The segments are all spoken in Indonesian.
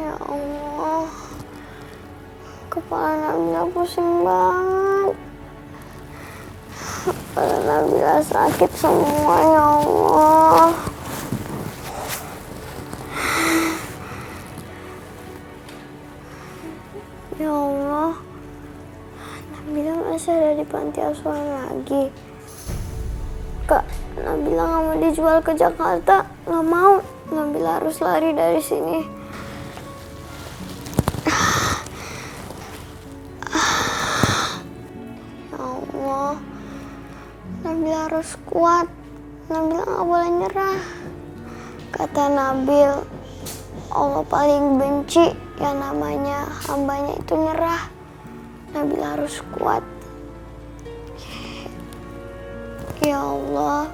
Ya Allah, kepala Nabila pusing banget. Kepala Nabila sakit semua, ya Allah. Ya Allah, Nabila masih ada di panti asuhan lagi. Kak, Nabila nggak mau dijual ke Jakarta, nggak mau. Nabila harus lari dari sini. Ya Allah, Nabila harus kuat. Nabila nggak boleh nyerah. Kata Nabil, Allah paling benci yang namanya hambanya itu nyerah. Nabila harus kuat. Ya Allah,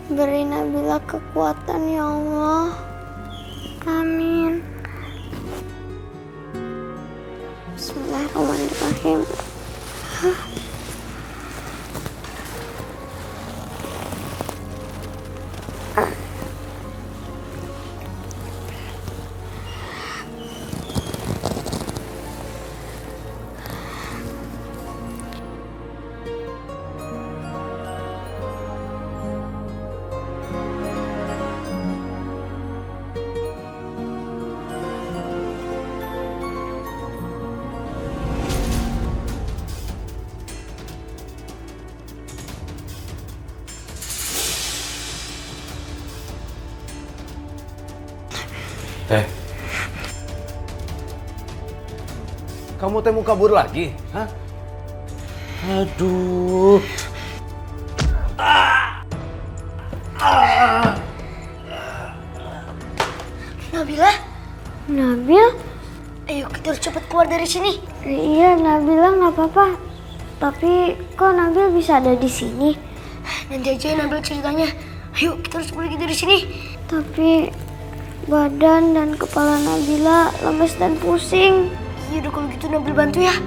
beri Nabila kekuatan, ya Allah. Amin. Bismillahirrahmanirrahim. Kamu teh mau kabur lagi? Hah? Aduh. Nabila? Nabil? Ayo kita harus cepat keluar dari sini. Iya, Nabila nggak apa-apa. Tapi kok Nabil bisa ada di sini? Nanti aja Nabil ceritanya. Ayo kita harus pergi dari sini. Tapi badan dan kepala Nabila lemes dan pusing. Iya udah kalau gitu Nabil bantu ya.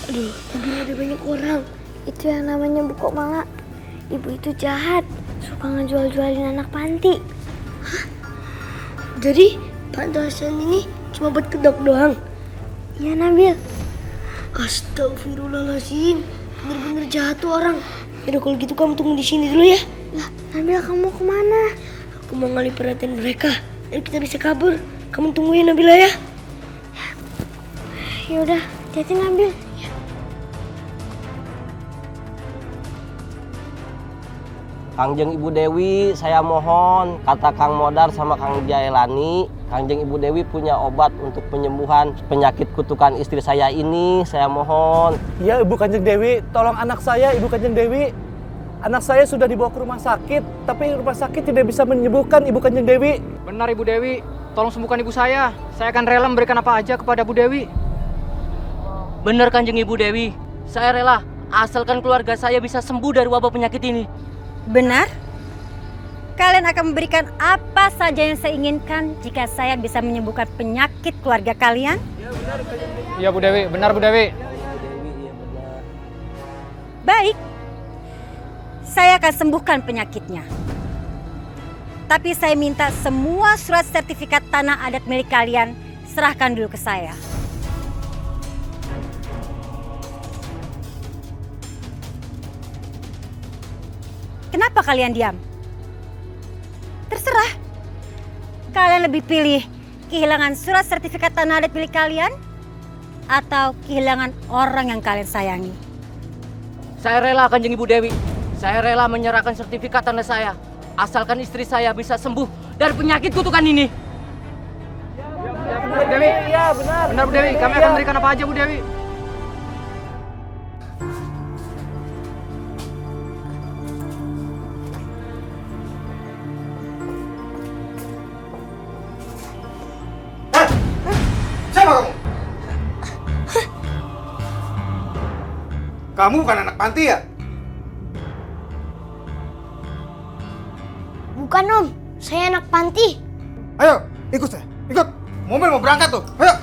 Aduh, Nabil ada banyak orang. Itu yang namanya Bu Komala. Ibu itu jahat, suka ngejual-jualin anak panti. Hah? Jadi panti asuhan ini cuma buat kedok doang? Iya Nabil. Astagfirullahaladzim, bener-bener jahat tuh orang. Yaudah kalau gitu kamu tunggu di sini dulu ya. Lah, Nabil kamu kemana? Aku mau ngalih perhatian mereka. Ayo kita bisa kabur. Kamu tungguin Nabila ya. Yaudah, hati-hati Nabil. Kangjeng Ibu Dewi, saya mohon, kata Kang Modar sama Kang Jailani, Kangjeng Ibu Dewi punya obat untuk penyembuhan penyakit kutukan istri saya ini, saya mohon. Ya Ibu Kanjeng Dewi, tolong anak saya Ibu Kanjeng Dewi. Anak saya sudah dibawa ke rumah sakit, tapi rumah sakit tidak bisa menyembuhkan Ibu Kanjeng Dewi. Benar Ibu Dewi, tolong sembuhkan ibu saya. Saya akan rela memberikan apa aja kepada Bu Dewi. Benar Kanjeng Ibu Dewi, saya rela asalkan keluarga saya bisa sembuh dari wabah penyakit ini. Benar? Kalian akan memberikan apa saja yang saya inginkan jika saya bisa menyembuhkan penyakit keluarga kalian? Iya Bu Dewi, benar Bu Dewi. Baik, saya akan sembuhkan penyakitnya. Tapi saya minta semua surat sertifikat tanah adat milik kalian serahkan dulu ke saya. Kenapa kalian diam? Terserah. Kalian lebih pilih kehilangan surat sertifikat tanah adat milik kalian atau kehilangan orang yang kalian sayangi? Saya rela Kanjeng Ibu Dewi. Saya rela menyerahkan sertifikat tanah saya asalkan istri saya bisa sembuh dari penyakit kutukan ini. Ya benar Bu Dewi. Iya benar. Benar Bu Dewi, kami akan berikan apa aja Bu Dewi. Kamu bukan anak panti ya? Bukan Om, saya anak panti. Ayo, ikut saya, ikut. Mobil mau berangkat tuh. Ayo.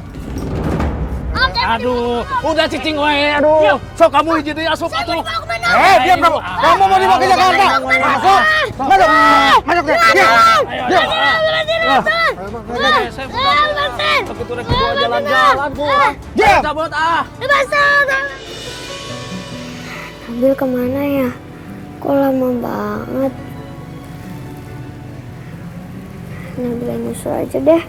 Aduh, udah cicing wae, aduh. Sok kamu hiji deui asup atuh. Diam kamu. Kamu mau dibawa ke Jakarta. Masuk. Masuk deh. Diam. Begitu rek bawa jalan-jalan, Bu. Diam. Cabut ah. Nabil kemana ya? Kok lama banget? Nabila nyusul aja deh.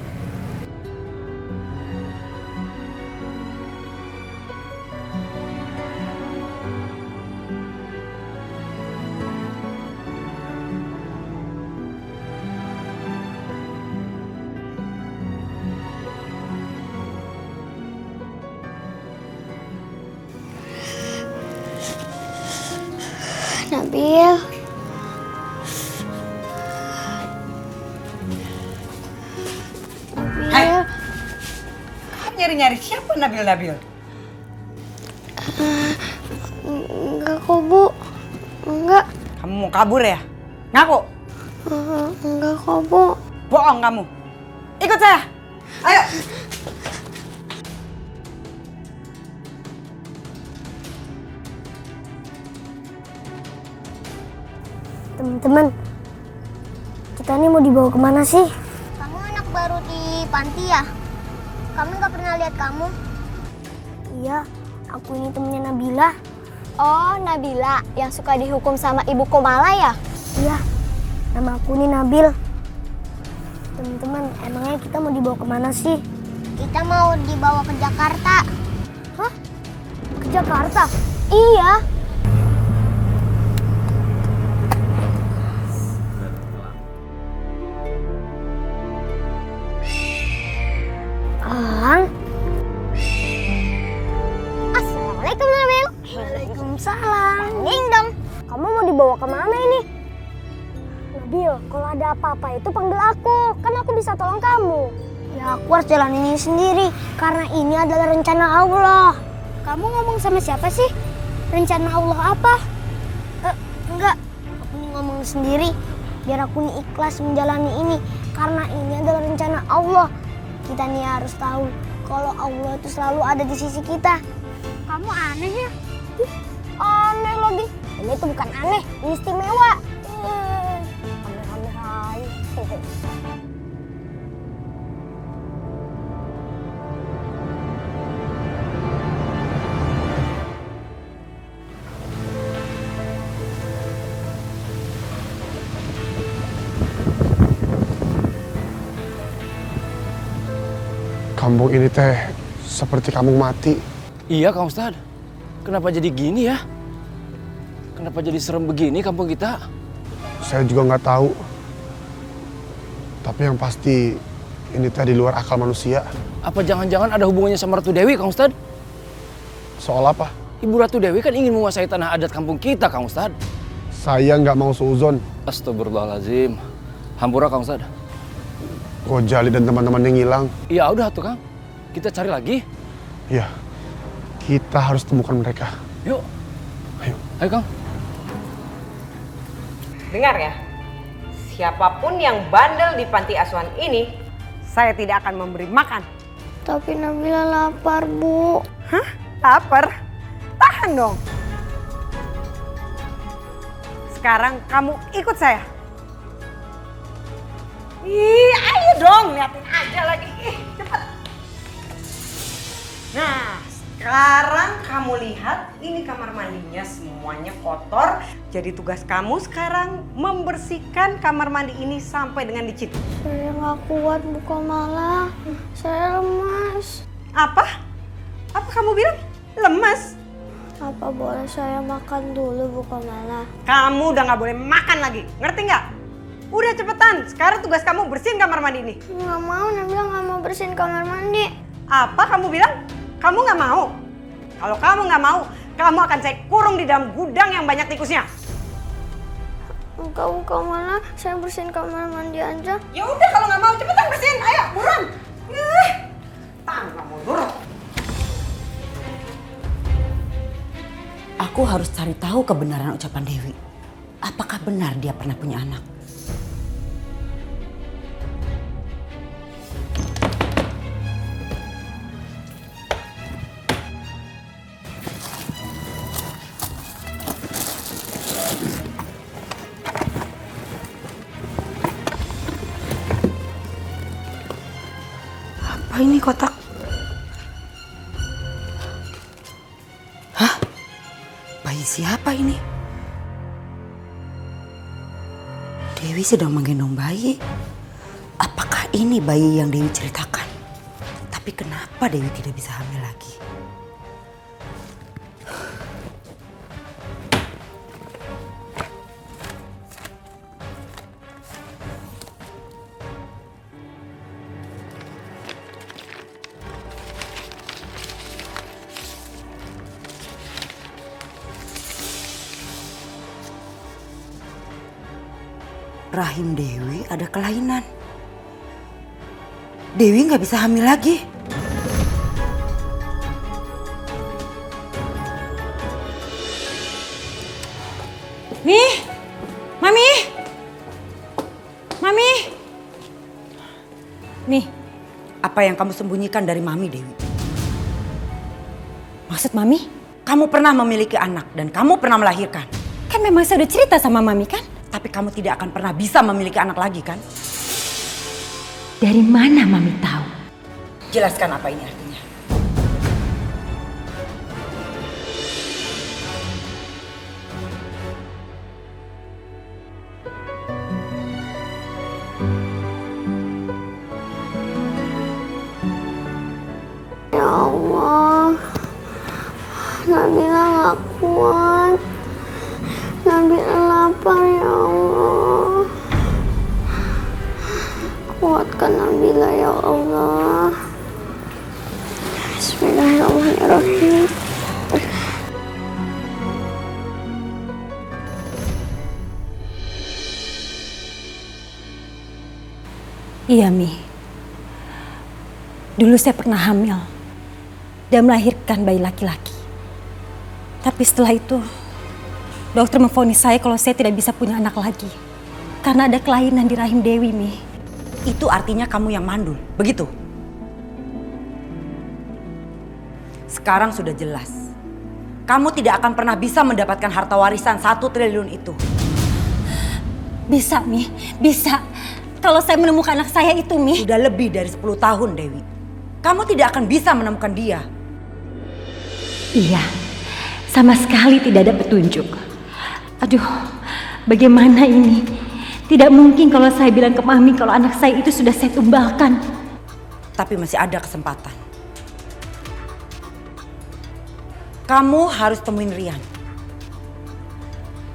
Nabil. Nabil. Nyari-nyari siapa Nabil? Enggak kok, Bu. Enggak. Kamu mau kabur ya? Ngaku? Enggak kok, Bu. Bohong kamu. Ikut saya. Ayo. Teman-teman, kita ini mau dibawa kemana sih? Kamu anak baru di panti ya? Kami nggak pernah lihat kamu. Iya, aku ini temennya Nabila. Oh, Nabila yang suka dihukum sama Ibu Komala ya? Iya, nama aku ini Nabil. Teman-teman, emangnya kita mau dibawa kemana sih? Kita mau dibawa ke Jakarta. Hah? Ke Jakarta? Iya. Alang? Assalamualaikum Nabil. Waalaikumsalam. Ding dong. Kamu mau dibawa kemana ini? Nabil, kalau ada apa-apa itu panggil aku. Kan aku bisa tolong kamu. Ya aku harus jalan ini sendiri. Karena ini adalah rencana Allah. Kamu ngomong sama siapa sih? Rencana Allah apa? Enggak. Aku nih ngomong sendiri. Biar aku nih ikhlas menjalani ini. Karena ini adalah rencana Allah. Kita nih harus tahu kalau Allah itu selalu ada di sisi kita. Kamu aneh ya? Aneh lagi. Ini tuh bukan aneh, ini istimewa. Aneh-aneh aja. Kampung ini teh seperti kampung mati. Iya, Kang Ustad. Kenapa jadi gini ya? Kenapa jadi serem begini kampung kita? Saya juga nggak tahu. Tapi yang pasti ini teh di luar akal manusia. Apa jangan-jangan ada hubungannya sama Ratu Dewi, Kang Ustad? Soal apa? Ibu Ratu Dewi kan ingin menguasai tanah adat kampung kita, Kang Ustad. Saya nggak mau seuzon. Astagfirullahaladzim. Hampura, Kang Ustad. Gojali dan teman-temannya ngilang. Ya udah tuh, Kang. Kita cari lagi. Ya, kita harus temukan mereka. Yuk. Ayo. Ayo, Kang. Dengar ya, siapapun yang bandel di panti asuhan ini, saya tidak akan memberi makan. Tapi Nabila lapar, Bu. Hah? Lapar? Tahan dong. Sekarang kamu ikut saya. Ih, ayo dong, liatin aja lagi. Ih, cepet. Nah, sekarang kamu lihat ini kamar mandinya semuanya kotor. Jadi tugas kamu sekarang membersihkan kamar mandi ini sampai dengan dicit. Saya nggak kuat, Bu Komala. Saya lemas. Apa? Apa kamu bilang? Lemas? Apa boleh saya makan dulu, Bu Komala? Kamu udah nggak boleh makan lagi, ngerti nggak? Udah cepetan, sekarang tugas kamu bersihin kamar mandi ini. Nggak mau, Nabila nggak mau bersihin kamar mandi. Apa kamu bilang? Kamu nggak mau? Kalau kamu nggak mau, kamu akan saya kurung di dalam gudang yang banyak tikusnya. Enggak, Bu Komala, saya bersihin kamar mandi aja. Ya udah kalau nggak mau cepetan bersihin, ayo buruan. Tahan nggak mau durut. Aku harus cari tahu kebenaran ucapan Dewi. Apakah benar dia pernah punya anak? Apa ini kotak? Hah? Bayi siapa ini? Dewi sedang menggendong bayi. Apakah ini bayi yang Dewi ceritakan? Tapi kenapa Dewi tidak bisa hamil lagi? Rahim Dewi ada kelainan. Dewi nggak bisa hamil lagi. Nih, Mami. Mami. Nih, apa yang kamu sembunyikan dari Mami, Dewi? Maksud Mami? Kamu pernah memiliki anak dan kamu pernah melahirkan. Kan memang saya udah cerita sama Mami kan? Tapi kamu tidak akan pernah bisa memiliki anak lagi kan? Dari mana Mami tahu? Jelaskan apa ini artinya. Ya Allah, Nabila gak kuat. Nabila lapar ya Allah. Kuatkan Nabila ya Allah. Bismillahirrahmanirrahim. Iya, Mi. Dulu saya pernah hamil dan melahirkan bayi laki-laki. Tapi setelah itu, dokter memvonis saya kalau saya tidak bisa punya anak lagi. Karena ada kelainan di rahim Dewi, Mi. Itu artinya kamu yang mandul, begitu? Sekarang sudah jelas. Kamu tidak akan pernah bisa mendapatkan harta warisan 1 triliun itu. Bisa, Mi. Bisa. Kalau saya menemukan anak saya itu, Mi. Sudah lebih dari 10 tahun, Dewi. Kamu tidak akan bisa menemukan dia. Iya. Sama sekali tidak ada petunjuk. Aduh, bagaimana ini? Tidak mungkin kalau saya bilang ke Mami kalau anak saya itu sudah saya tumbalkan. Tapi masih ada kesempatan. Kamu harus temuin Rian.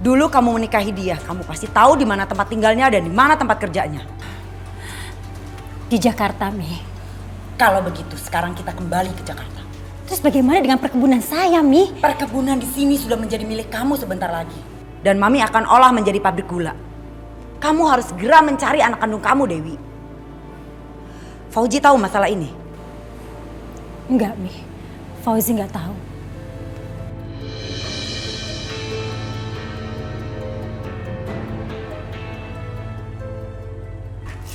Dulu kamu menikahi dia, kamu pasti tahu di mana tempat tinggalnya dan di mana tempat kerjanya. Di Jakarta, Mi. Kalau begitu, sekarang kita kembali ke Jakarta. Terus bagaimana dengan perkebunan saya, Mi? Perkebunan di sini sudah menjadi milik kamu sebentar lagi. Dan Mami akan olah menjadi pabrik gula. Kamu harus segera mencari anak kandung kamu, Dewi. Fauzi tahu masalah ini? Enggak, Mi. Fauzi enggak tahu.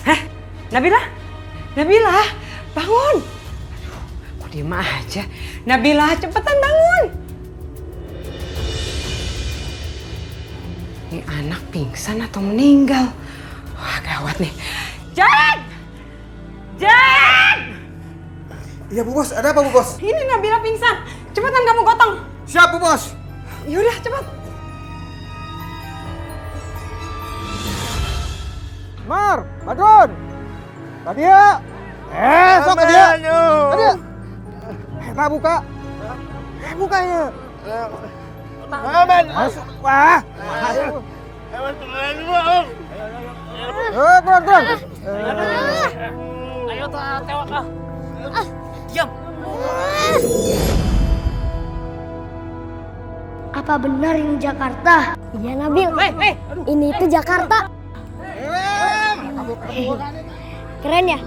Hah? Nabila? Nabila, bangun! Kok diem aja? Nabila, cepetan bangun! Ini anak pingsan atau meninggal? Wah, gawat nih. Jack! Jack! Iya Bu Bos, ada apa Bu Bos? Ini Nabila pingsan. Cepetan kamu gotong. Siap Bu Bos. Yaudah, cepat. Mar, Badrun. Nadia. Sok Nadia. Nadia. Nah, buka. Bukanya. Aman. Wah. Kurang. Ayo tewak ah. Diam. Apa benar ini Jakarta? Iya Nabil. Ini itu Jakarta. Keren ya?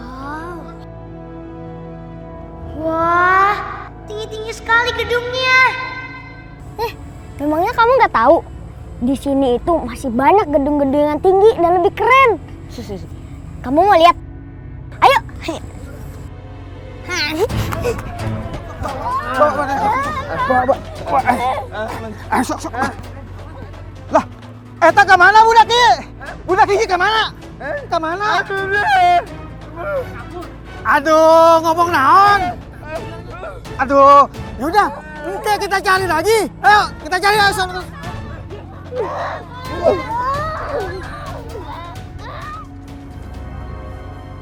Wah, tinggi-tinggi sekali gedungnya. Memangnya kamu nggak tahu? Di sini itu masih banyak gedung-gedung yang tinggi dan lebih keren. Kamu mau lihat? Ayo. Sok. Lah, eta ke mana budak ieu? Budak ieu ke mana? Ke mana? Aduh, ngomong naon? Aduh, yaudah, kita cari lagi. Ayo, kita cari asal.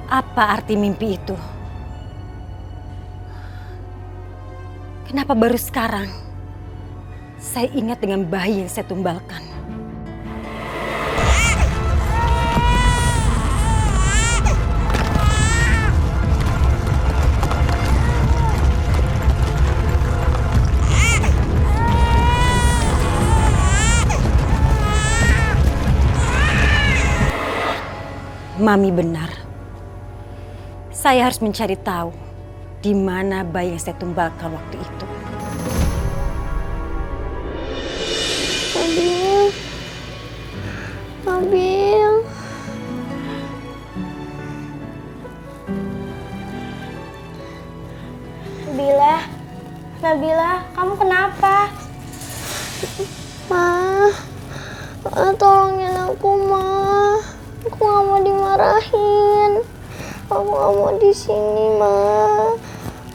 Apa arti mimpi itu? Kenapa baru sekarang saya ingat dengan bayi yang saya tumbalkan? Mami benar. Saya harus mencari tahu di mana bayi yang saya tumbalkan waktu itu. Nabil. Nabila, kamu kenapa? Ma, tolongin aku, Ma. Aku gak mau dimarahin. Aku gak mau di sini, Ma.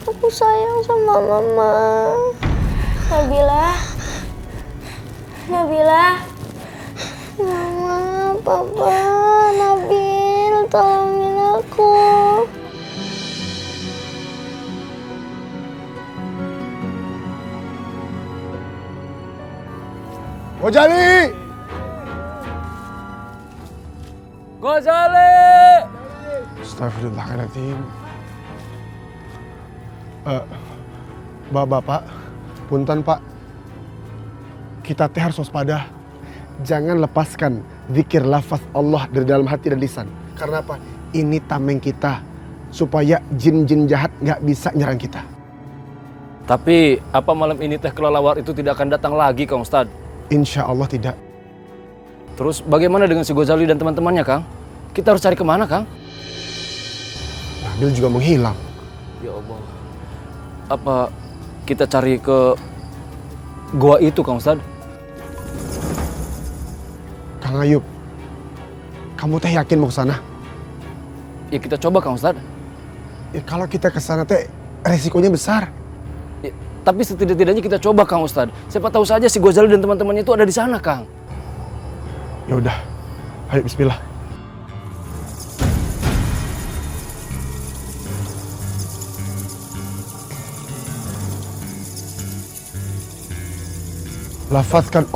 Aku sayang sama Mama. Nabila. Mama, Papa, Nabil, tolongin aku. Ghazali! Ghazali! Astagfirullahaladzim. Bapak, punten Pak. Kita teh harus waspada. Jangan lepaskan zikir lafaz Allah dari dalam hati dan lisan. Karena apa? Ini tameng kita. Supaya jin-jin jahat nggak bisa nyerang kita. Tapi apa malam ini teh kelelawar itu tidak akan datang lagi, Kang Ustadz? Insya Allah tidak. Terus bagaimana dengan si Ghazali dan teman-temannya, Kang? Kita harus cari kemana, Kang? Nabil juga menghilang. Ya Allah. Apa kita cari ke gua itu, Kang Ustadz? Kang Ayub, kamu teh yakin mau ke sana? Ya kita coba, Kang Ustadz. Ya, kalau kita ke sana teh resikonya besar. Ya, tapi setidak-tidaknya kita coba, Kang Ustadz. Siapa tahu saja si Ghazali dan teman-temannya itu ada di sana, Kang. Ya udah, ayo bismillah. Lafazkan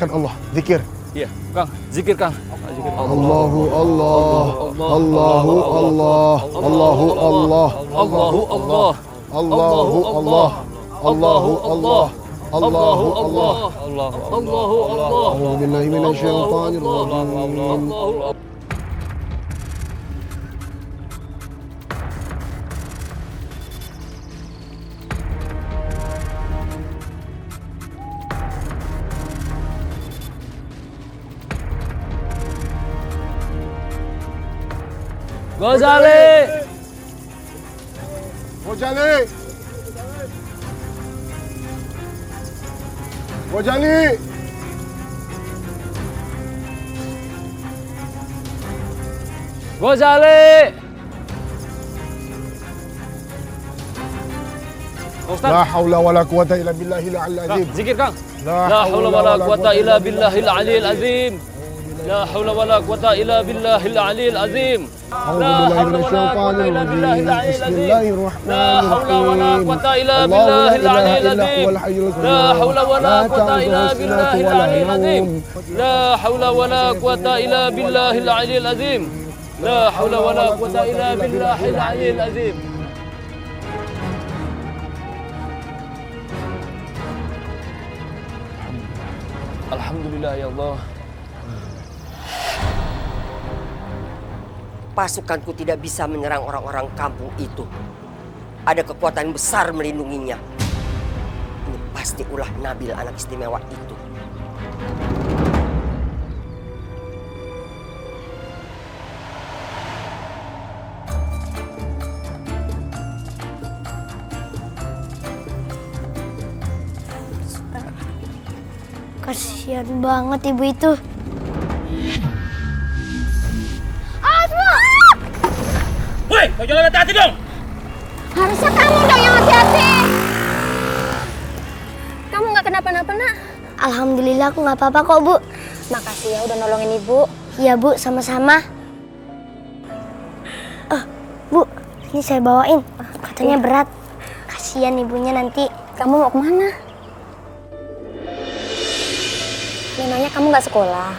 Allah, zikir. Iya, Kang, zikir, Kang. Zikir. Allahu Allah, Allahu Allah, Allahu Allah, Allahu Allah, Allahu Allah, Allahu Allah, Allahu Allah, Allahu Allah. A'udzu billahi minasyaitonir rajim. Ghazali! Ghazali! Ghazali! Ghazali! Ustaz. La haula wala quwata illa billahil azim. Zikir, Kang. La haula wala quwata illa billahil aliyil azim. La haula wala quwata illa billahil aliyil azim. A'udzu billahi minasyaitonir rajim. Bismillahirrahmanirrahim. La haula wala quwata illa billahil aliyil azim. La haula wala quwata illa billahil aliyil azim. La haula wala quwata illa billahil aliyil azim. La haula wala quwata illa billahil aliyil azim. Alhamdulillah ya Allah. Pasukanku tidak bisa menyerang orang-orang kampung itu. Ada kekuatan besar melindunginya. Ini pasti ulah Nabil anak istimewa itu. Kasihan banget ibu itu. Woi, Kau jalan hati-hati dong. Harusnya kamu dong yang hati-hati. Kamu nggak kenapa-napa, nak? Alhamdulillah aku nggak apa-apa kok, Bu. Makasih ya udah nolongin ibu. Iya, Bu, sama-sama. Bu, ini saya bawain. Katanya berat. Kasihan ibunya nanti. Kamu mau kemana? Memangnya kamu nggak sekolah?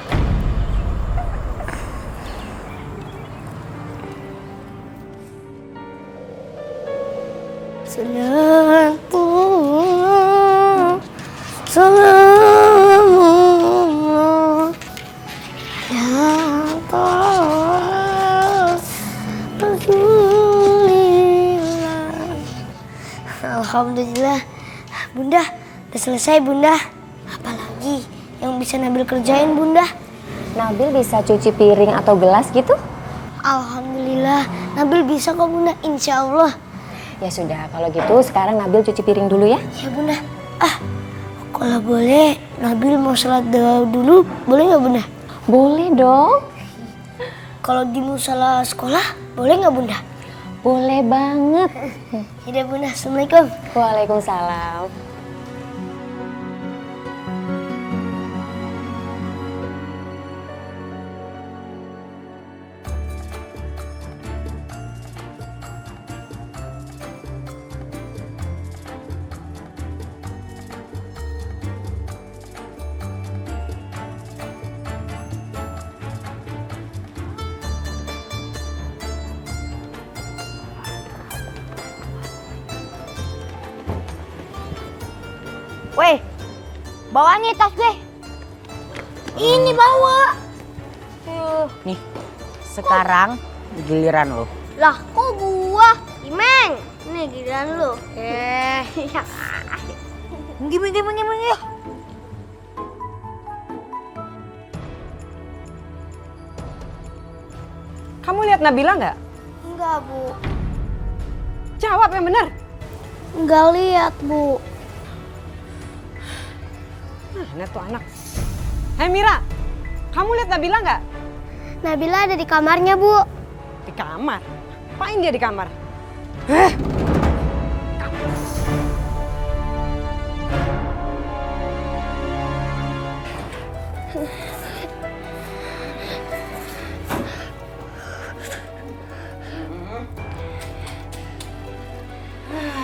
Salamullah ya Rasulillah. Alhamdulillah. Bunda, udah selesai Bunda. Apalagi yang bisa Nabil kerjain Bunda? Nabil bisa cuci piring atau gelas gitu? Alhamdulillah, Nabil bisa kok Bunda, insya Allah. Ya sudah, kalau gitu sekarang Nabil cuci piring dulu ya. Ya Bunda. Kalau boleh, Nabil mau sholat dulu, boleh nggak Bunda? Boleh dong. Kalau di musala sekolah, boleh nggak Bunda? Boleh banget. Ya Bunda, Assalamualaikum. Waalaikumsalam. Weh, bawa nih tas gue. Ini bawa. Nih, sekarang giliran lo. Lah, kok gua? Imeng, nih giliran lu. Gimana? Kamu lihat Nabila nggak? Enggak, Bu. Jawab yang benar. Enggak lihat, Bu. Mana tuh anak? Hei Mira, kamu lihat Nabila nggak? Nabila ada di kamarnya, Bu. Di kamar? Apain dia di kamar?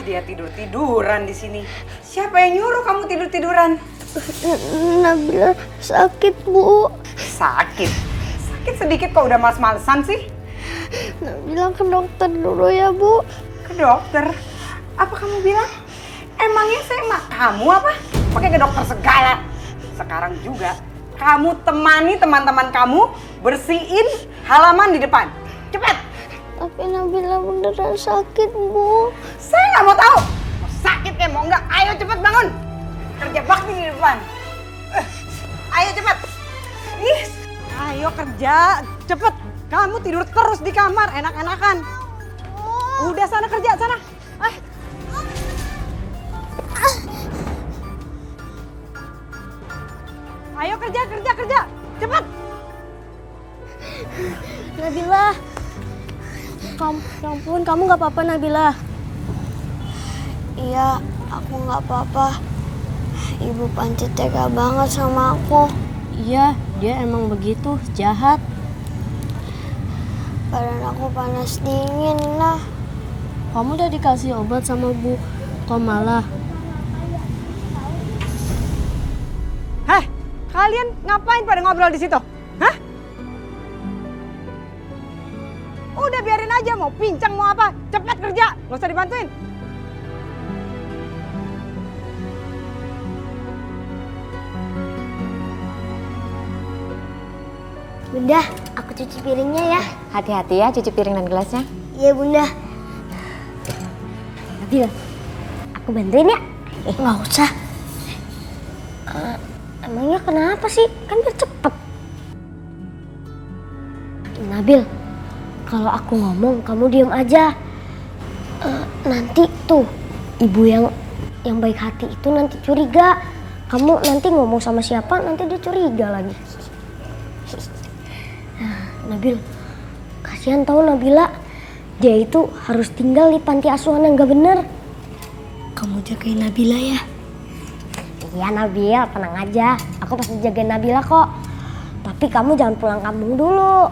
Dia tidur-tiduran di sini. Siapa yang nyuruh kamu tidur-tiduran? Nabila sakit, Bu. Sakit? Sakit sedikit kok udah males-malesan sih? Nabila ke dokter dulu ya, Bu. Ke dokter? Apa kamu bilang? Emangnya saya emak kamu apa? Pakai ke dokter segala. Sekarang juga kamu temani teman-teman kamu bersihin halaman di depan. Cepet! Tapi Nabila beneran sakit, Bu. Saya nggak mau tahu. Mau sakit kayak mau nggak? Ayo cepet bangun. Kerja bakti di depan. Ayo cepet. Ih, ayo kerja cepet. Kamu tidur terus di kamar enak-enakan. Udah sana kerja sana. Ayo kerja cepet. Nabila. Ya ampun, kamu nggak apa-apa, Nabila? Iya, aku nggak apa-apa. Ibu Panci tega banget sama aku. Iya, dia emang begitu, jahat. Badan aku panas dingin lah. Kamu udah dikasih obat sama Bu Komala? Heh, kalian ngapain pada ngobrol di situ? Hah? Udah biarin aja, mau pincang mau apa, cepet kerja, nggak usah dibantuin. Bunda, aku cuci piringnya ya. Hati-hati ya cuci piring dan gelasnya. Iya, Bunda. Nabil, aku bantuin ya? Nggak usah. Emangnya kenapa sih? Kan biar cepet. Nabil, kalau aku ngomong kamu diem aja. Nanti tuh ibu yang baik hati itu nanti curiga. Kamu nanti ngomong sama siapa nanti dia curiga lagi. Nabil, kasihan tahu Nabila. dia itu harus tinggal di panti asuhan yang gak bener. Kamu jagain Nabila ya? Iya Nabil, tenang aja. Aku pasti jagain Nabila kok. Tapi kamu jangan pulang kampung dulu.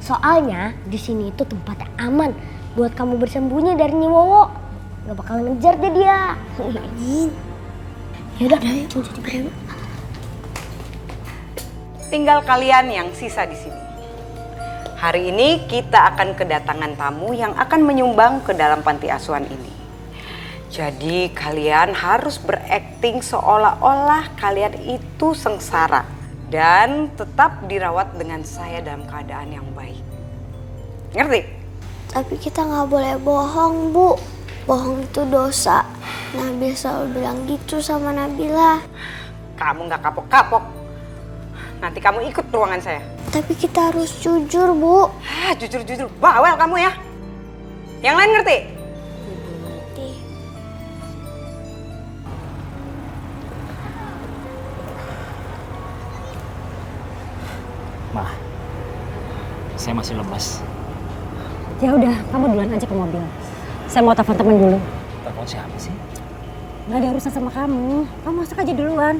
Soalnya di sini itu tempatnya aman buat kamu bersembunyi dari Nyi Wowo. Gak bakal ngejar deh dia. Yaudah, jadi berapa? Tinggal kalian yang sisa di sini. Hari ini kita akan kedatangan tamu yang akan menyumbang ke dalam panti asuhan ini. Jadi kalian harus berakting seolah-olah kalian itu sengsara dan tetap dirawat dengan saya dalam keadaan yang baik. Ngerti? Tapi kita nggak boleh bohong, Bu. Bohong itu dosa. Nabil selalu bilang gitu sama Nabila. Kamu nggak kapok-kapok. Nanti kamu ikut ruangan saya. Tapi kita harus jujur, Bu. Jujur-jujur. Bawel kamu ya. Yang lain ngerti? Ngerti. Ma, saya masih lemas. Ya udah, kamu duluan aja ke mobil. Saya mau telepon temen dulu. Telepon siapa sih? Nggak ada urusan sama kamu. Kamu masuk aja duluan.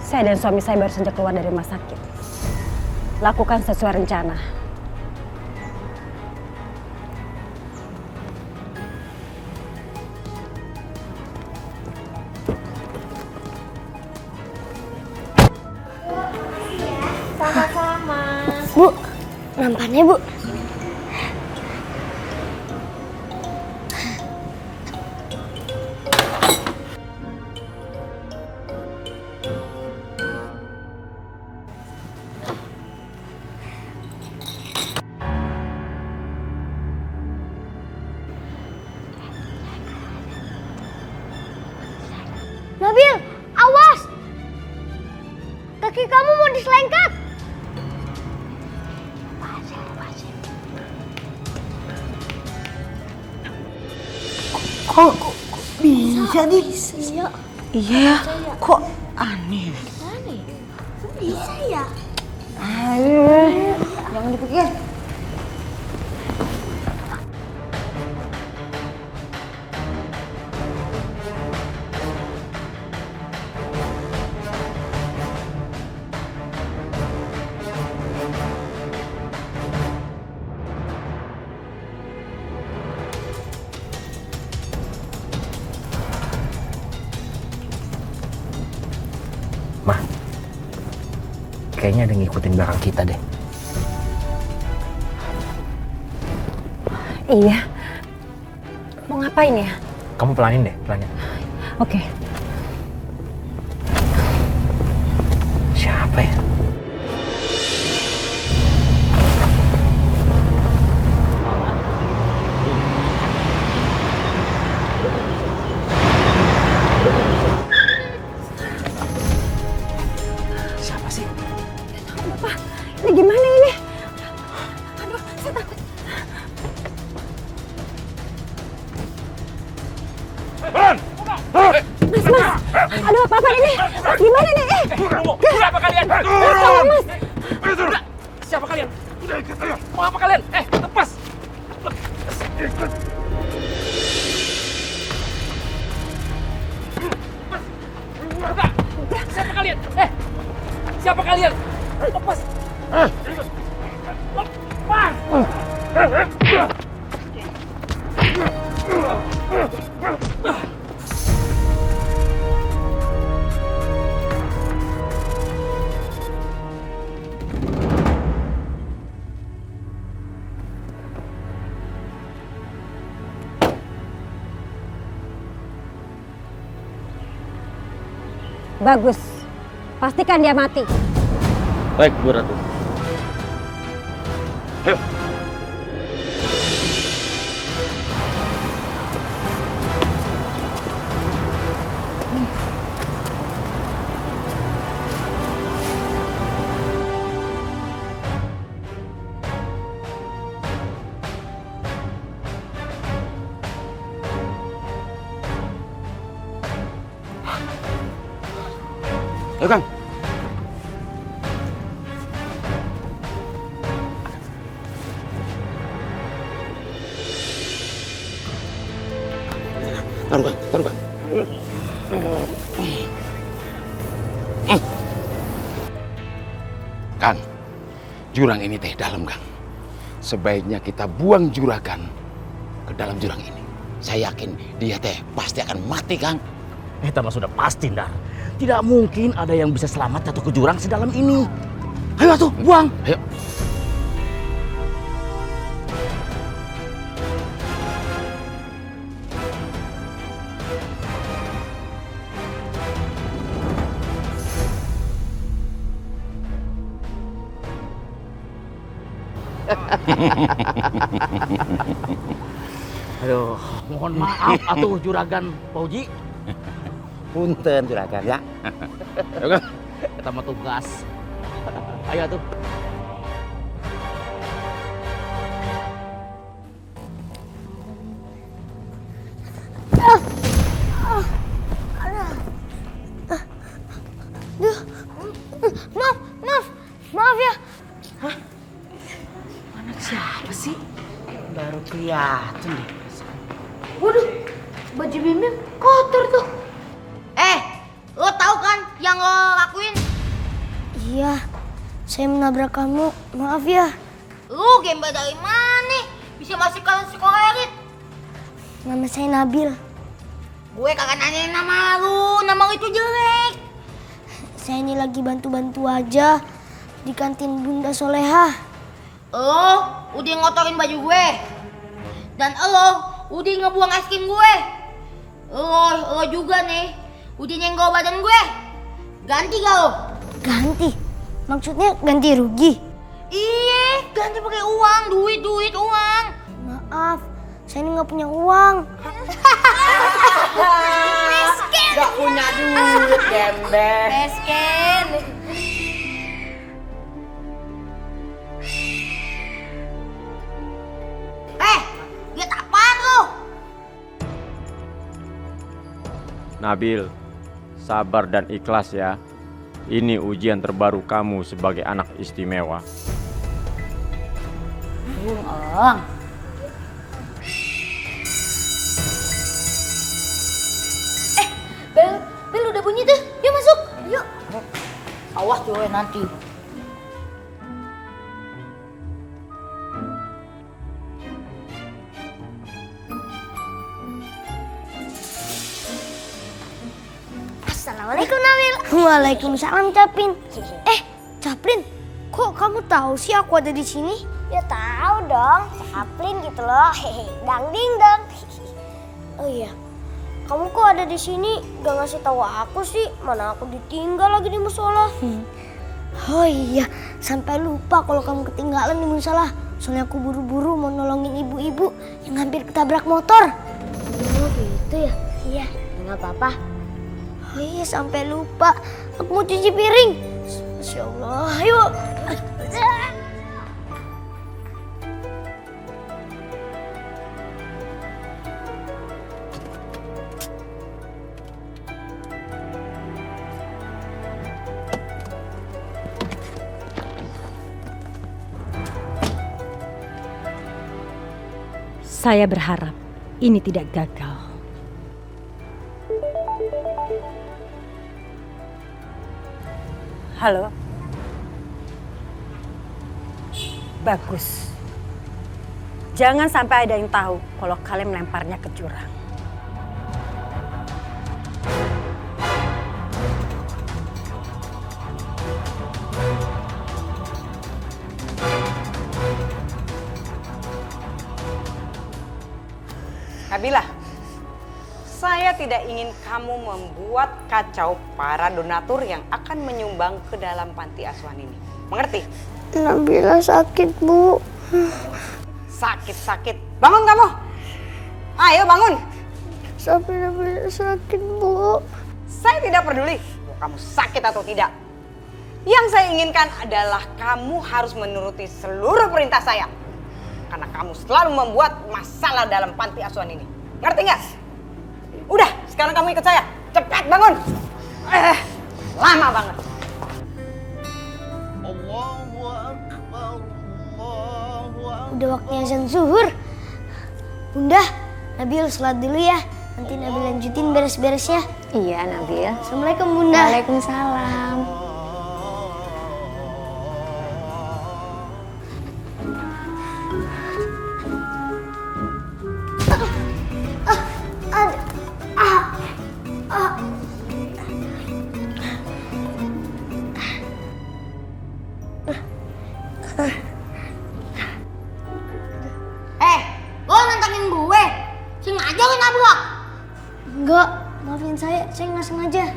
Saya dan suami saya baru saja keluar dari rumah sakit. Lakukan sesuai rencana. Sama-sama. Bu, nampannya Bu. Nabil, awas! Kaki kamu mau diselengkat. Kok bisa nih? Iya. Iya ya, kok aneh? Aneh? Kok bisa ya? Ayo, jangan dipikir. Kayaknya ada yang ngikutin belakang kita deh. Iya. Mau ngapain ya? Kamu pelanin deh, pelanin. Oke. Siapa ya? Siapa sih? Bapak, ini gimana ini? Aduh, saya takut. Mas. Aduh, apa ini? Mas, gimana nih? Siapa kalian? Tolong, Mas. Siapa kalian? Mau apa kalian? Lepas! Siapa kalian? Siapa kalian? Lepas! Bagus. Pastikan dia mati. Baik, Bu Ratu. Ayo. Ayo Kang. Taruh Kang. Kang, jurang ini teh dalam Kang. Sebaiknya kita buang juragan ke dalam jurang ini. Saya yakin dia teh pasti akan mati Kang. Kita mah sudah pasti Ndar. Tidak mungkin ada yang bisa selamat jatuh ke jurang sedalam ini. Ayo tuh, buang. Ayo. Aduh, mohon maaf atuh juragan Pauji. Punten juragan ya. Kita mah tugas. Ayo atuh. Maaf ya. Hah? Anak siapa sih? Baru kelihatan deh. Waduh, baju Bim kotor tuh. Lo tahu kan yang lo lakuin? Iya, saya menabrak kamu. Maaf ya. Lu gembel dari mana? Bisa masuk ke sekolah elit? Nama saya Nabil. Gue kagak nanyain nama lu, nama lu itu jelek. Saya ini lagi bantu-bantu aja di kantin Bunda Soleha. Lo udah ngotorin baju gue. Dan lo udah ngebuang es krim gue. Lo juga nih udah nyenggol badan gue. Ganti gak lo? Ganti? Maksudnya ganti rugi? Iya, ganti pakai uang, duit, uang. Maaf, saya ini nggak punya uang. Miskin. Gak punya duit, gembel. Miskin. Lihat apaan lo? Nabil, sabar dan ikhlas ya. Ini ujian terbaru kamu sebagai anak istimewa. Bung. Bel udah bunyi tuh. Yuk masuk. Yuk. Awas tuh nanti. Assalamualaikum Nabil. Waalaikumsalam Capin. Caplin, kok kamu tahu sih aku ada di sini? Ya tahu dong, Caplin gitu loh. Dang ding dong. Oh iya, kamu kok ada di sini? Gak ngasih tahu aku sih. Mana aku ditinggal lagi di musola. Oh iya, sampai lupa kalau kamu ketinggalan di musola. Soalnya aku buru-buru mau nolongin ibu-ibu yang hampir ketabrak motor. Oh gitu ya? Iya. Nggak apa-apa. Oh iya, sampai lupa. Aku mau cuci piring. Masya Allah, yuk. Saya berharap ini tidak gagal. Halo. Bagus. Jangan sampai ada yang tahu kalau kalian melemparnya ke jurang. Nabila, saya tidak ingin kamu membuat kacau para donatur yang akan menyumbang ke dalam panti asuhan ini. Mengerti? Nabila sakit, Bu. Sakit. Bangun kamu. Ayo bangun. Sampai Nabila sakit, Bu. Saya tidak peduli kamu sakit atau tidak. Yang saya inginkan adalah kamu harus menuruti seluruh perintah saya. Karena kamu selalu membuat masalah dalam panti asuhan ini. Ngerti nggak? Udah, sekarang kamu ikut saya. Cepat bangun. lama banget. Udah waktunya azan zuhur. Bunda, Nabil sholat dulu ya. Nanti Nabil lanjutin beres-beresnya. Iya, Nabil. Assalamualaikum, Bunda. Waalaikumsalam. Lo nantangin gue? Sengaja lo nabrak? Enggak, maafin saya nggak sengaja.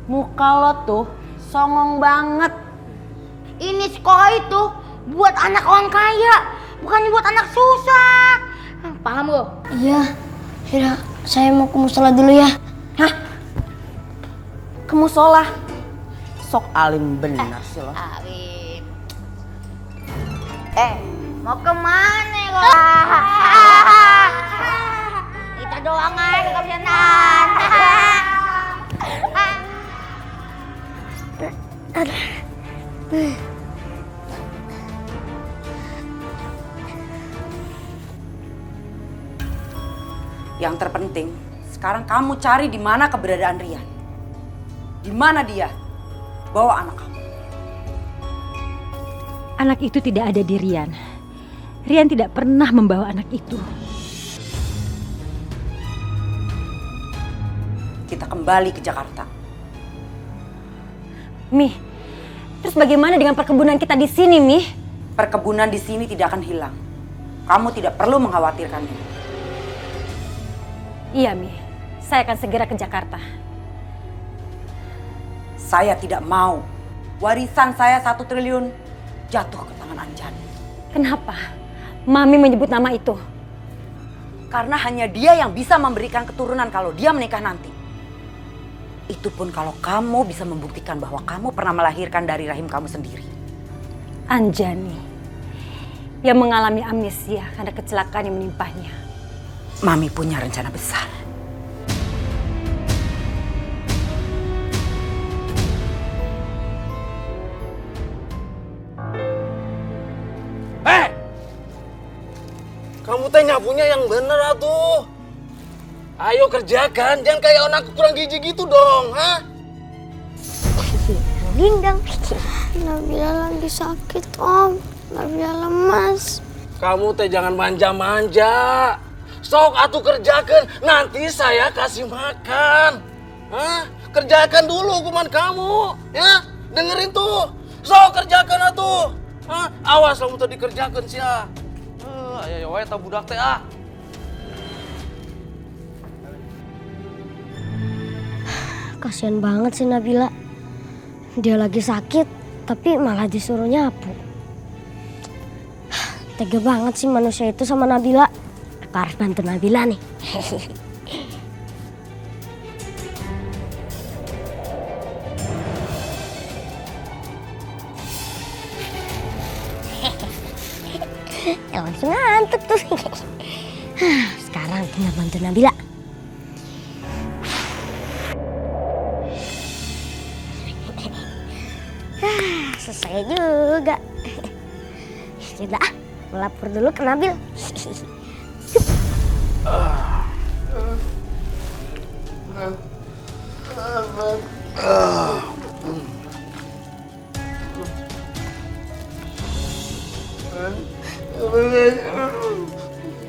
Muka lo tuh songong banget. Ini sekolah itu buat anak orang kaya, bukannya buat anak susah. Paham lo? Iya, yaudah saya mau ke musola dulu ya. Hah? Ke musola? Sok alim bener sih lo. Alim. Mau kemana lo? Kita doang aja kebiasaan. Yang terpenting, sekarang kamu cari di mana keberadaan Rian. Di mana dia? Bawa anak kamu. Anak itu tidak ada di Rian. Rian tidak pernah membawa anak itu. Kita kembali ke Jakarta. Mih, terus bagaimana dengan perkebunan kita di sini, Mih? Perkebunan di sini tidak akan hilang. Kamu tidak perlu mengkhawatirkannya. Iya, Mih. Saya akan segera ke Jakarta. Saya tidak mau warisan saya 1 triliun jatuh ke tangan Anjani. Kenapa Mami menyebut nama itu? Karena hanya dia yang bisa memberikan keturunan kalau dia menikah nanti. Itu pun kalau kamu bisa membuktikan bahwa kamu pernah melahirkan dari rahim kamu sendiri. Anjani yang mengalami amnesia karena kecelakaan yang menimpanya. Mami punya rencana besar. Kamu teh nyapunya yang bener atuh. Ayo kerjakan, jangan kayak anak kurang gizi gitu dong, ha? Dingdang. Nabila lagi sakit, Om. Nabila lemas. Kamu teh jangan manja-manja. Sok atuh kerjakan, nanti saya kasih makan. Hah? Kerjakan dulu hukuman kamu, ya? Dengerin tuh. Sok kerjakan atuh. Hah? Awas kamu tuh dikerjakan sia. Ayo wae tah budak teh ah. Kasian banget sih Nabila. Dia lagi sakit, tapi malah disuruh nyapu. Tega banget sih manusia itu sama Nabila. Aku harus bantu Nabila nih. Langsung ngantuk tuh. Sekarang tinggal bantu Nabila. Selesai juga. Yaudah, melapor dulu ke Nabil.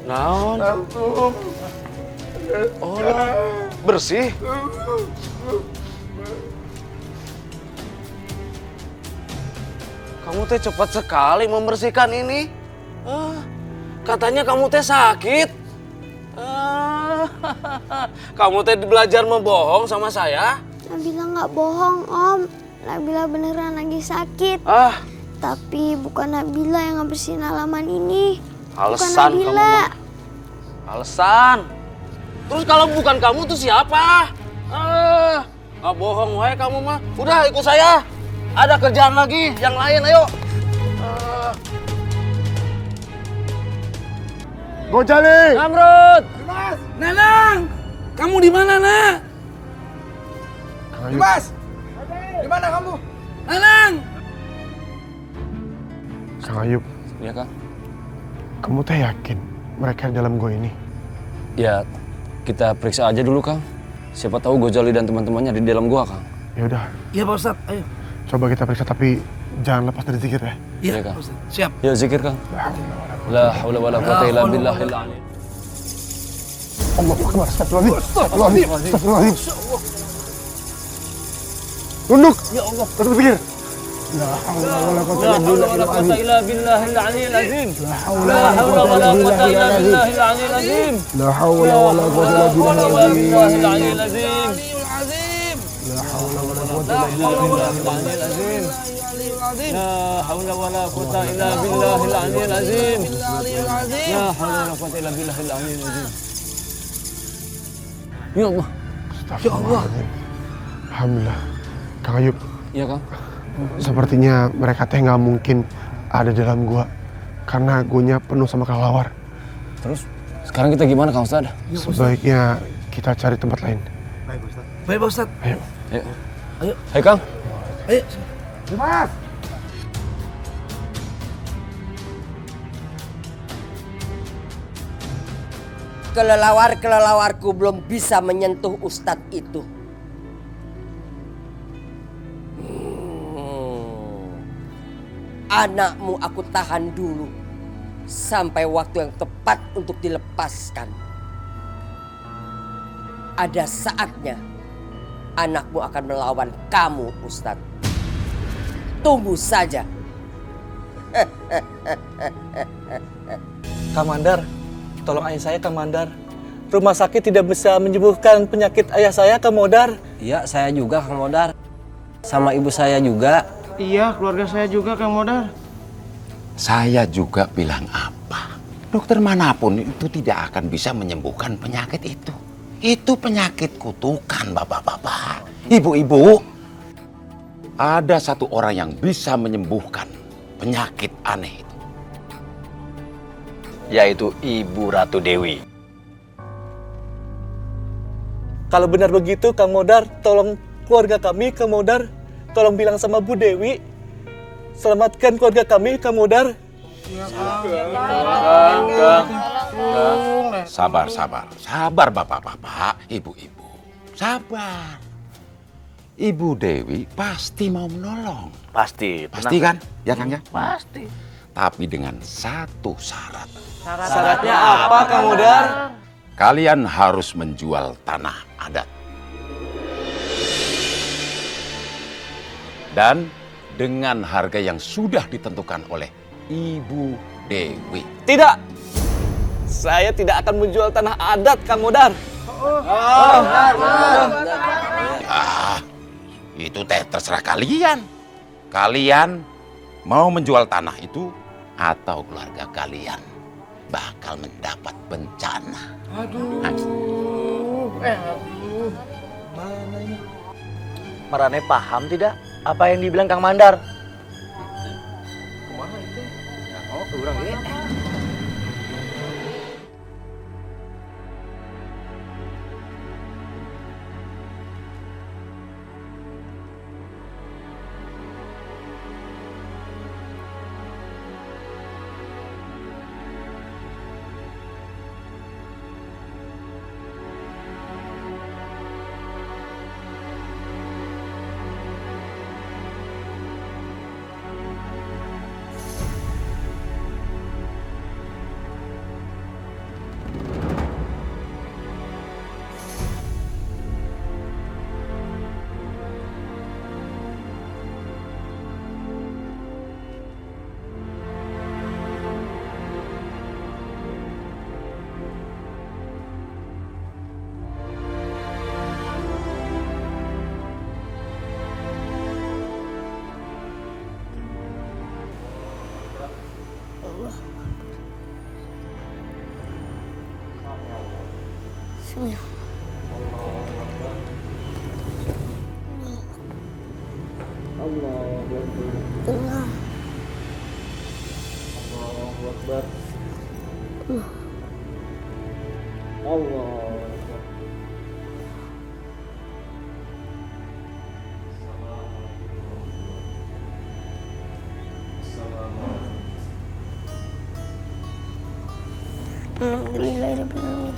Naon? Oh, bersih. Kamu teh cepat sekali membersihkan ini. Katanya kamu teh sakit. Kamu teh belajar membohong sama saya? Nabila nggak bohong, Om. Nabila beneran lagi sakit. Tapi bukan Nabila yang ngebersihin halaman ini. Alasan kamu mah. Alasan. Terus kalau bukan kamu tuh siapa? Nggak bohong wae kamu mah. Udah ikut saya. Ada kerjaan lagi yang lain, ayo. Gojali. Amrut. Nenang, kamu di mana, Nak? Mas. Di mana kamu? Nanang! Kang Ayub. Iya, Kang. Kamu teh yakin mereka di dalam gua ini? Ya, kita periksa aja dulu, Kang. Siapa tahu Gozali dan teman-temannya di dalam gua, Kang. Ya udah. Iya, Pak Ustadz. Ayo. Coba kita periksa, tapi jangan lepas dari zikir ya. Iya, Kang. Pak Ustadz. Siap. Ya, zikir, Kang. La haula wala quwata illa billahil ali. Allahu Akbar. Astagfirullahaladzim. Astagfirullahaladzim. Tunduk. Ya Allah. Terus berpikir. La haula wala quwata illa billahil aliyil azim. La haula wala quwata illa billahil aliyil azim. La haula wala quwata illa billahil aliyil azim. La haula wala quwata illa billahil aliyil azim. La haula wala quwata illa billahil aliyil azim. La haula wala quwata illa billahil aliyil azim. Ya Allah. Ya Allah. Alhamdulillah. Kang Ayub. Iya, Kang. Sepertinya mereka teh nggak mungkin ada dalam gua karena guanya penuh sama kelelawar. Terus sekarang kita gimana, Kang Ustadz? Sebaiknya kita cari tempat lain. Baik, Pak Ustadz. Baik, Pak Ustadz. Ayo. Ayo. Ayo. Ayo, Kang. Ayo. Mas. Kelelawar-kelelawarku belum bisa menyentuh Ustadz itu. Anakmu aku tahan dulu sampai waktu yang tepat untuk dilepaskan. Ada saatnya anakmu akan melawan kamu, Ustadz. Tunggu saja. Kang Mandar, tolong ayah saya, Kang Mandar. Rumah sakit tidak bisa menyembuhkan penyakit ayah saya, Kang Modar. Iya, saya juga, Kang Modar. Sama ibu saya juga. Iya, keluarga saya juga, Kang Modar. Saya juga bilang apa? Dokter manapun itu tidak akan bisa menyembuhkan penyakit itu. Itu penyakit kutukan, bapak-bapak. Ibu-ibu, ada satu orang yang bisa menyembuhkan penyakit aneh itu. Yaitu Ibu Ratu Dewi. Kalau benar begitu, Kang Modar, tolong keluarga kami, Kang Modar. Tolong bilang sama Bu Dewi, selamatkan keluarga kami, Kang Modar. Sabar bapak-bapak, ibu-ibu. Sabar. Ibu Dewi pasti mau menolong. Pasti. Pasti kan? Ya Kang ya? Pasti. Tapi dengan satu syarat. Syaratnya apa, Kang Modar? Kalian harus menjual tanah adat. Dan dengan harga yang sudah ditentukan oleh Ibu Dewi. Tidak. Saya tidak akan menjual tanah adat, Kang Modar. Itu terserah kalian. Kalian mau menjual tanah itu atau keluarga kalian bakal mendapat bencana. Mana ini? Marane paham tidak apa yang dibilang Kang Mandar? Kumaha itu? Ya, urang ieu. Alhamdulillahirabbil alamin.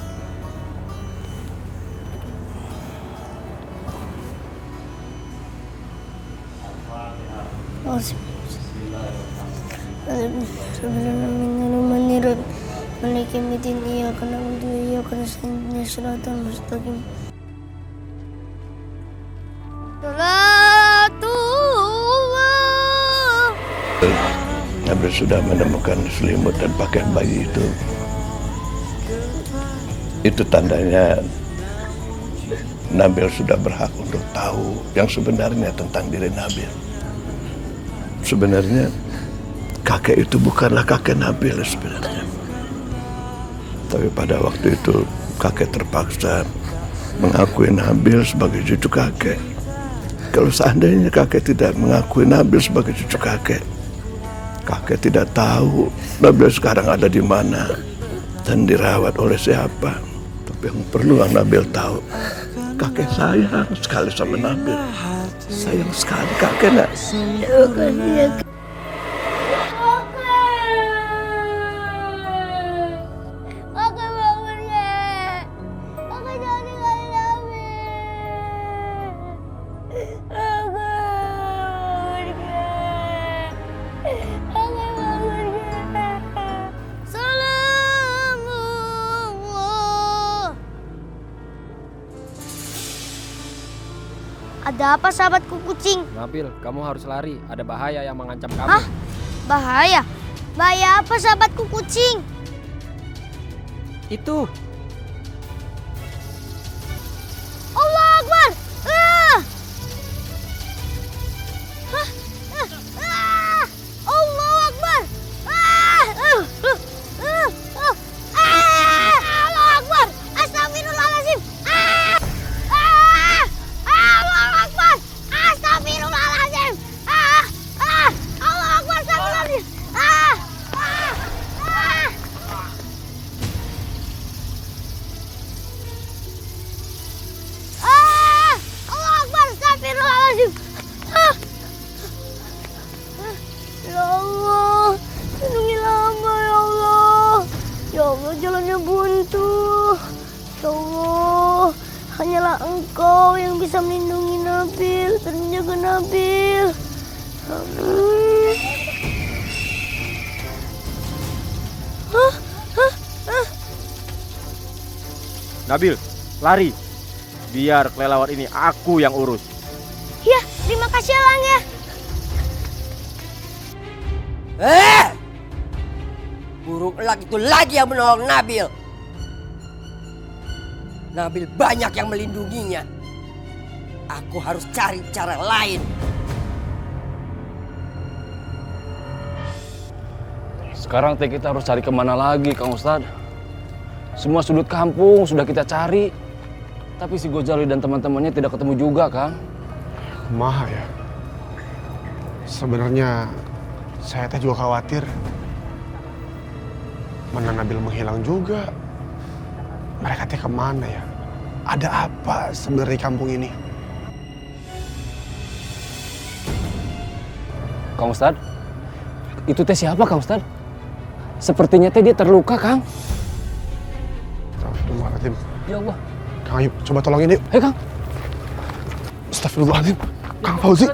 Bismillahirrahmanirrahim. Maliki yaumiddin. Iyyaka na'budu wa iyyaka nasta'in. Ihdinas siratal mustaqim. Salatullah. Nabil sudah menemukan selimut dan pakaian bayi itu. Itu tandanya Nabil sudah berhak untuk tahu yang sebenarnya tentang diri Nabil. Sebenarnya kakek itu bukanlah kakek Nabil sebenarnya. Tapi pada waktu itu kakek terpaksa mengakui Nabil sebagai cucu kakek. Kalau seandainya kakek tidak mengakui Nabil sebagai cucu kakek, kakek tidak tahu Nabil sekarang ada di mana dan dirawat oleh siapa. Tapi yang perlu Nabil tahu, kakek sayang sekali sama Nabil. Sayang sekali kakek, nak. Ada apa sahabatku kucing? Nabil, kamu harus lari. Ada bahaya yang mengancam kamu. Hah? Bahaya? Bahaya apa sahabatku kucing? Itu. Allah Akbar! Allah Akbar! Allah Akbar! Astagfirullahaladzim! Astagfirullahaladzim! Allah Akbar! Astagfirullahaladzim! Allah Akbar! Astagfirullahaladzim! Ya Allah, lindungilah hamba ya Allah. Ya Allah, jalannya buntu. Ya Allah, hanyalah Engkau yang bisa melindungi Nabil dan menjaga Nabil. Amin. Nabil, lari. Biar kelelawar ini aku yang urus. Ya, terima kasih Elang ya. Burung elak itu lagi yang menolong Nabil. Nabil banyak yang melindunginya. Aku harus cari cara lain. Sekarang kita harus cari kemana lagi, Kang Ustadz? Semua sudut kampung sudah kita cari. Tapi si Gojali dan teman-temannya tidak ketemu juga, Kang. Kumaha ya? Sebenarnya saya teh juga khawatir. Mana Nabil menghilang juga. Mereka teh kemana ya? Ada apa sebenarnya di kampung ini? Kang Ustadz, itu teh siapa, Kang Ustadz? Sepertinya teh dia terluka, Kang. Astagfirullahaladzim. Ya Allah. Kang Ayub, coba tolongin yuk. Hei, Kang. Astagfirullahaladzim. Kang Fauzi.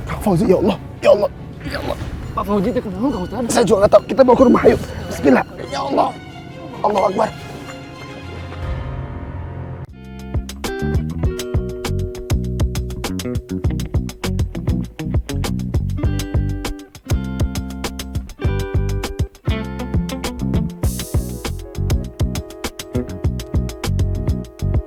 Kang Fauzi, ya Allah. Ya Allah. Ya Allah. Pak Fauzi teh kenapa, Kang Ustadz? Saya juga nggak tahu. Kita bawa ke rumah, ayo. Bismillah. Ya Allah. Allahu Akbar.